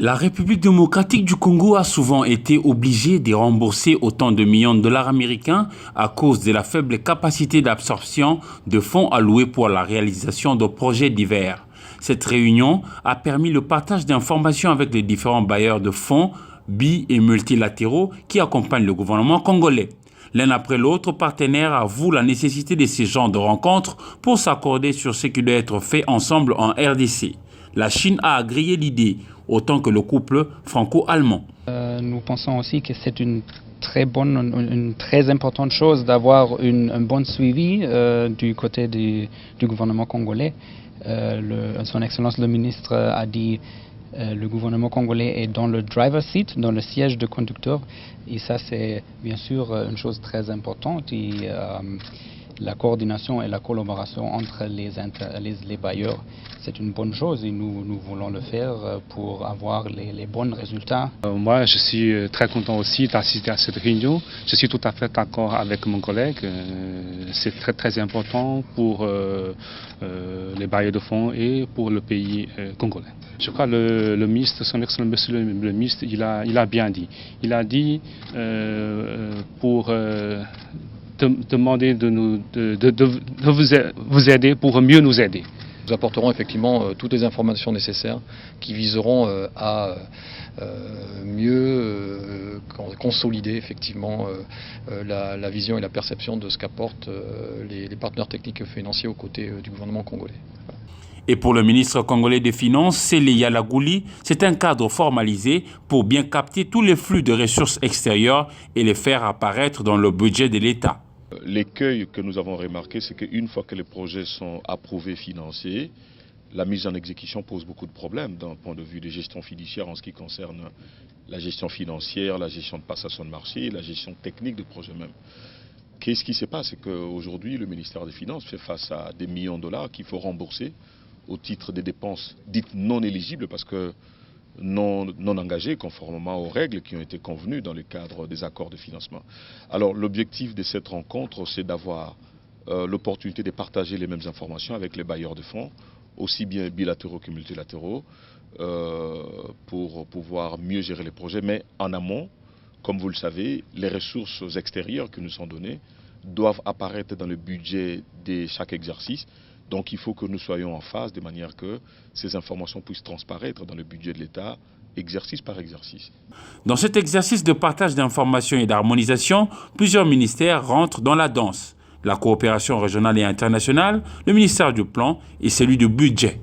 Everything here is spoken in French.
La République démocratique du Congo a souvent été obligée de rembourser autant de millions de dollars américains à cause de la faible capacité d'absorption de fonds alloués pour la réalisation de projets divers. Cette réunion a permis le partage d'informations avec les différents bailleurs de fonds, bi- et multilatéraux qui accompagnent le gouvernement congolais. L'un après l'autre, partenaires avouent la nécessité de ces genres de rencontres pour s'accorder sur ce qui doit être fait ensemble en RDC. La Chine a agréé l'idée, autant que le couple franco-allemand. Nous pensons aussi que c'est une très importante chose d'avoir un bon suivi du côté du gouvernement congolais. Son Excellence le ministre a dit le gouvernement congolais est dans le driver seat, dans le siège de conducteur, et ça c'est bien sûr une chose très importante. Et, la coordination et la collaboration entre les bailleurs, c'est une bonne chose et nous voulons le faire pour avoir les bons résultats. Moi, je suis très content aussi d'assister à cette réunion. Je suis tout à fait d'accord avec mon collègue. C'est très important pour les bailleurs de fonds et pour le pays congolais. Je crois que le ministre, son excellent monsieur le ministre, il a bien dit. Il a dit pour demander de vous aider pour mieux nous aider. Nous apporterons effectivement toutes les informations nécessaires qui viseront à mieux consolider effectivement la vision et la perception de ce qu'apportent les partenaires techniques et financiers aux côtés du gouvernement congolais. Voilà. Et pour le ministre congolais des Finances, Sélé Yalagouli, c'est un cadre formalisé pour bien capter tous les flux de ressources extérieures et les faire apparaître dans le budget de l'État. L'écueil que nous avons remarqué, c'est qu'une fois que les projets sont approuvés, financés, la mise en exécution pose beaucoup de problèmes d'un point de vue de gestion fiduciaire en ce qui concerne la gestion financière, la gestion de passation de marché, la gestion technique de projet même. Qu'est-ce qui se passe? C'est qu'aujourd'hui, le ministère des Finances fait face à des millions de dollars qu'il faut rembourser au titre des dépenses dites non éligibles parce que non engagés conformément aux règles qui ont été convenues dans le cadre des accords de financement. Alors l'objectif de cette rencontre, c'est d'avoir l'opportunité de partager les mêmes informations avec les bailleurs de fonds, aussi bien bilatéraux que multilatéraux, pour pouvoir mieux gérer les projets. Mais en amont, comme vous le savez, les ressources extérieures qui nous sont données doivent apparaître dans le budget de chaque exercice. Donc il faut que nous soyons en phase de manière que ces informations puissent transparaître dans le budget de l'État, exercice par exercice. Dans cet exercice de partage d'informations et d'harmonisation, plusieurs ministères rentrent dans la danse. La coopération régionale et internationale, le ministère du Plan et celui du Budget.